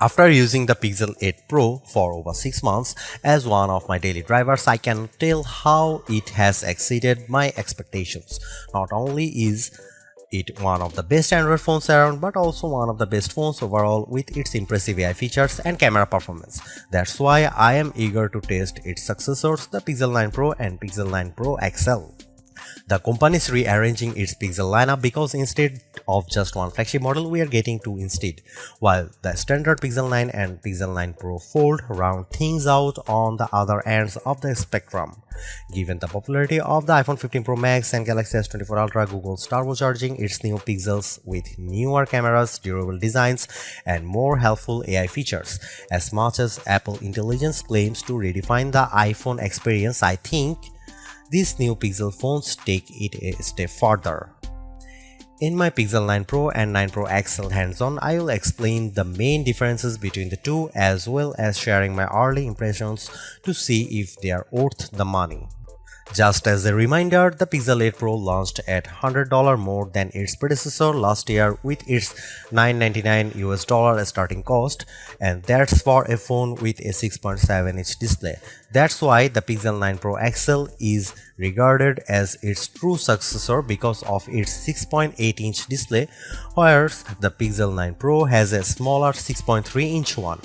After using the Pixel 8 Pro for over 6 months as one of my daily drivers, I can tell how it has exceeded my expectations. Not only is it one of the best Android phones around, but also one of the best phones overall with its impressive AI features and camera performance. That's why I am eager to test its successors, the Pixel 9 Pro and Pixel 9 Pro XL. The company is rearranging its Pixel lineup because instead of just one flagship model, we are getting two instead, while the standard Pixel 9 and Pixel 9 Pro Fold round things out on the other ends of the spectrum. Given the popularity of the iPhone 15 Pro Max and Galaxy S24 Ultra, Google's turbocharging its new Pixels with newer cameras, durable designs, and more helpful AI features. As much as Apple Intelligence claims to redefine the iPhone experience, I think these new Pixel phones take it a step further. In my Pixel 9 Pro and 9 Pro XL hands-on, I will explain the main differences between the two as well as sharing my early impressions to see if they are worth the money. Just as a reminder, the Pixel 8 Pro launched at $100 more than its predecessor last year with its $999 starting cost, and that's for a phone with a 6.7-inch display. That's why the Pixel 9 Pro XL is regarded as its true successor because of its 6.8-inch display, whereas the Pixel 9 Pro has a smaller 6.3-inch one.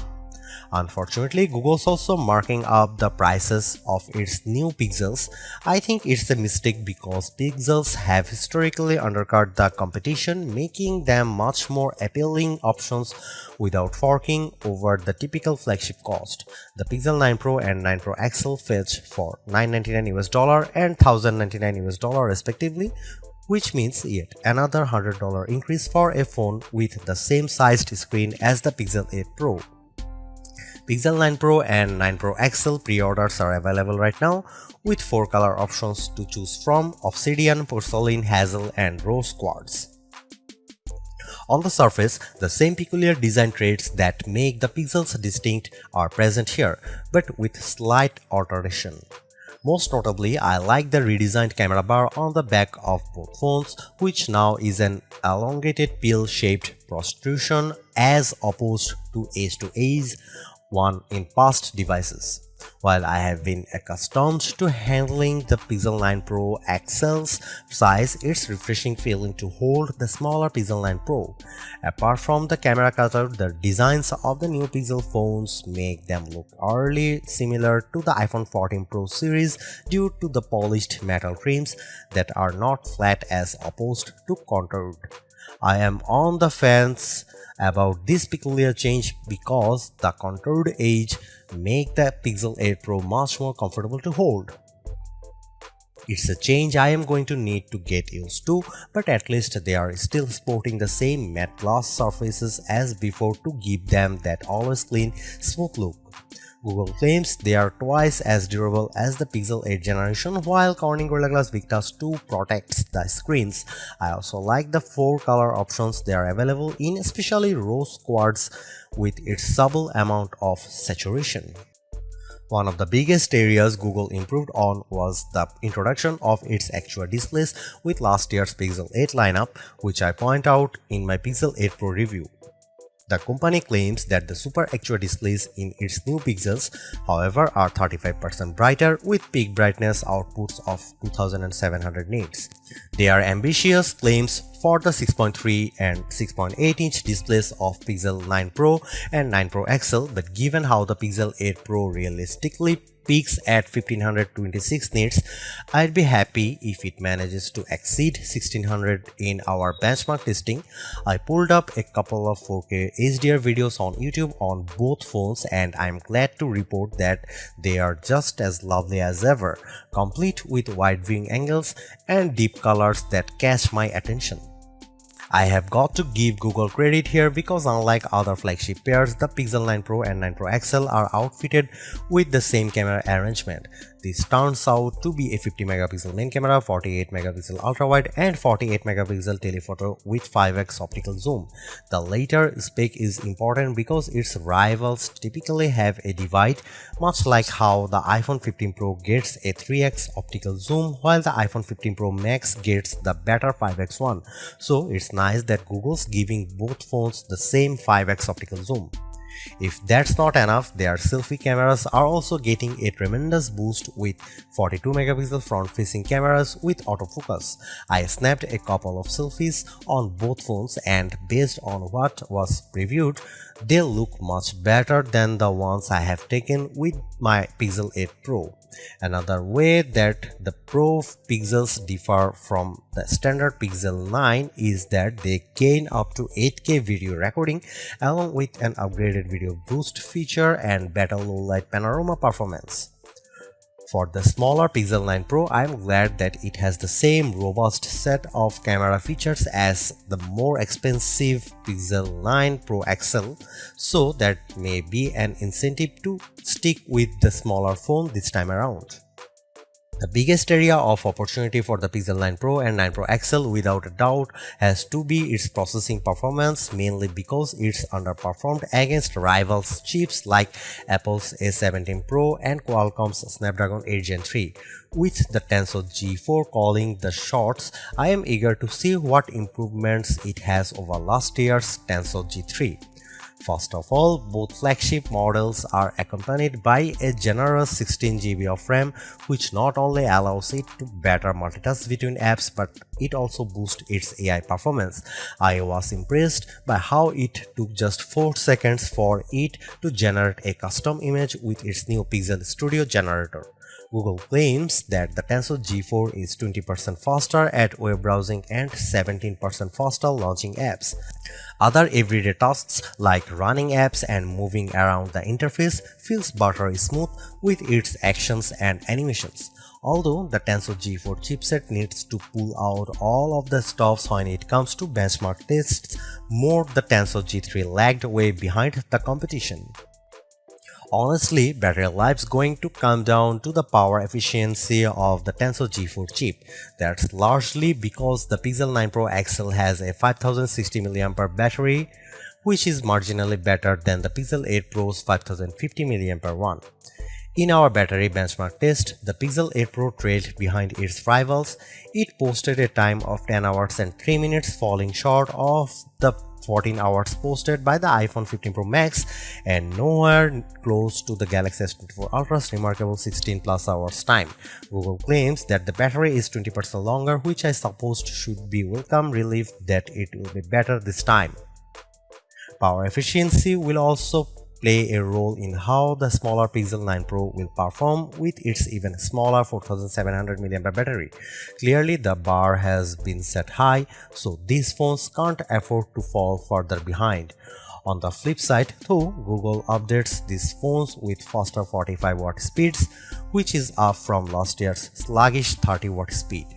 Unfortunately, Google's also marking up the prices of its new Pixels. I think it's a mistake because Pixels have historically undercut the competition, making them much more appealing options without forking over the typical flagship cost. The Pixel 9 Pro and 9 Pro XL fetch for $999 and $1,099 respectively, which means yet another $100 increase for a phone with the same sized screen as the Pixel 8 Pro. Pixel 9 Pro and 9 Pro XL pre-orders are available right now with 4 color options to choose from: Obsidian, Porcelain, Hazel and Rose Quartz. On the surface, the same peculiar design traits that make the Pixels distinct are present here, but with slight alteration. Most notably, I like the redesigned camera bar on the back of both phones, which now is an elongated pill-shaped protrusion as opposed to edge-to-edge one in past devices. While I have been accustomed to handling the Pixel 9 Pro XL's size, it's refreshing feeling to hold the smaller Pixel 9 Pro. Apart from the camera cutout, the designs of the new Pixel phones make them look eerily similar to the iPhone 14 Pro series due to the polished metal trims that are not flat as opposed to contoured. I am on the fence about this peculiar change because the contoured edge make the Pixel 8 Pro much more comfortable to hold. It's a change I am going to need to get used to, but at least they are still sporting the same matte gloss surfaces as before to give them that always clean, smooth look. Google claims they are twice as durable as the Pixel 8 generation, while Corning Gorilla Glass Victus 2 protects the screens. I also like the 4 color options they are available in, especially Rose Quartz with its subtle amount of saturation. One of the biggest areas Google improved on was the introduction of its actual displays with last year's Pixel 8 lineup, which I point out in my Pixel 8 Pro review. The company claims that the Super Actual displays in its new Pixels, however, are 35% brighter with peak brightness outputs of 2700 nits. They are ambitious claims for the 6.3 and 6.8-inch displays of Pixel 9 Pro and 9 Pro XL, but given how the Pixel 8 Pro realistically peaks at 1526 nits, I'd be happy if it manages to exceed 1600 in our benchmark testing. I pulled up a couple of 4K HDR videos on YouTube on both phones and I'm glad to report that they are just as lovely as ever, complete with wide viewing angles and deep colors that catch my attention. I have got to give Google credit here because unlike other flagship pairs, the Pixel 9 Pro and 9 Pro XL are outfitted with the same camera arrangement. This turns out to be a 50 megapixel main camera, 48 megapixel ultra wide and 48 megapixel telephoto with 5x optical zoom. The latter spec is important because its rivals typically have a divide, much like how the iPhone 15 Pro gets a 3x optical zoom while the iPhone 15 Pro Max gets the better 5x one. So it's nice that Google's giving both phones the same 5x optical zoom. If that's not enough, their selfie cameras are also getting a tremendous boost with 42 megapixel front-facing cameras with autofocus. I snapped a couple of selfies on both phones, and based on what was previewed, they look much better than the ones I have taken with my Pixel 8 Pro. Another way that the Pro Pixels differ from the standard Pixel 9 is that they gain up to 8K video recording along with an upgraded video boost feature and better low-light panorama performance. For the smaller Pixel 9 Pro, I am glad that it has the same robust set of camera features as the more expensive Pixel 9 Pro XL, so that may be an incentive to stick with the smaller phone this time around. The biggest area of opportunity for the Pixel 9 Pro and 9 Pro XL without a doubt has to be its processing performance, mainly because it's underperformed against rivals chips like Apple's A17 Pro and Qualcomm's Snapdragon 8 Gen 3. With the Tensor G4 calling the shots, I am eager to see what improvements it has over last year's Tensor G3. First of all, both flagship models are accompanied by a generous 16 GB of RAM, which not only allows it to better multitask between apps, but it also boosts its AI performance. I was impressed by how it took just 4 seconds for it to generate a custom image with its new Pixel Studio generator. Google claims that the Tensor G4 is 20% faster at web browsing and 17% faster launching apps. Other everyday tasks like running apps and moving around the interface feels buttery smooth with its actions and animations. Although the Tensor G4 chipset needs to pull out all of the stops when it comes to benchmark tests, the Tensor G3 lagged way behind the competition. Honestly, battery life's going to come down to the power efficiency of the Tensor G4 chip. That's largely because the Pixel 9 Pro XL has a 5060 mAh battery, which is marginally better than the Pixel 8 Pro's 5050 mAh one. In our battery benchmark test, the Pixel 8 Pro trailed behind its rivals. It posted a time of 10 hours and 3 minutes, falling short of the 14 hours posted by the iPhone 15 Pro Max and nowhere close to the Galaxy S24 Ultra's remarkable 16 plus hours time. Google claims that the battery is 20% longer, which I supposed should be welcome relief that it will be better this time. Power efficiency will also play a role in how the smaller Pixel 9 Pro will perform with its even smaller 4700 mAh battery. Clearly, the bar has been set high, so these phones can't afford to fall further behind. On the flip side, though, Google updates these phones with faster 45 watt speeds, which is up from last year's sluggish 30 watt speed.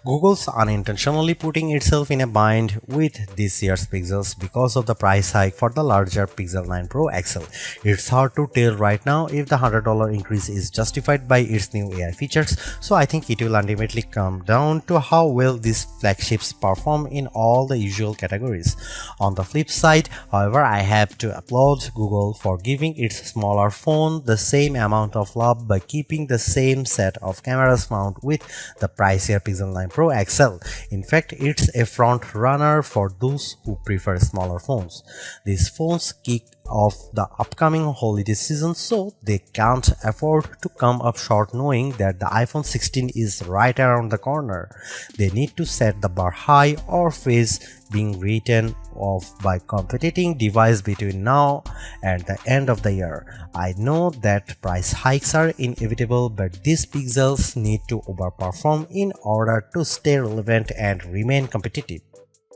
Google's unintentionally putting itself in a bind with this year's Pixels because of the price hike for the larger Pixel 9 Pro XL. It's hard to tell right now if the $100 increase is justified by its new AI features, so I think it will ultimately come down to how well these flagships perform in all the usual categories. On the flip side, however, I have to applaud Google for giving its smaller phone the same amount of love by keeping the same set of cameras found with the pricier Pixel 9 Pro XL. In fact, it's a front runner for those who prefer smaller phones. These phones kick off the upcoming holiday season, so they can't afford to come up short knowing that the iPhone 16 is right around the corner. They need to set the bar high or face being written off by competing device between now and the end of the year. I know that price hikes are inevitable, but these Pixels need to overperform in order to stay relevant and remain competitive.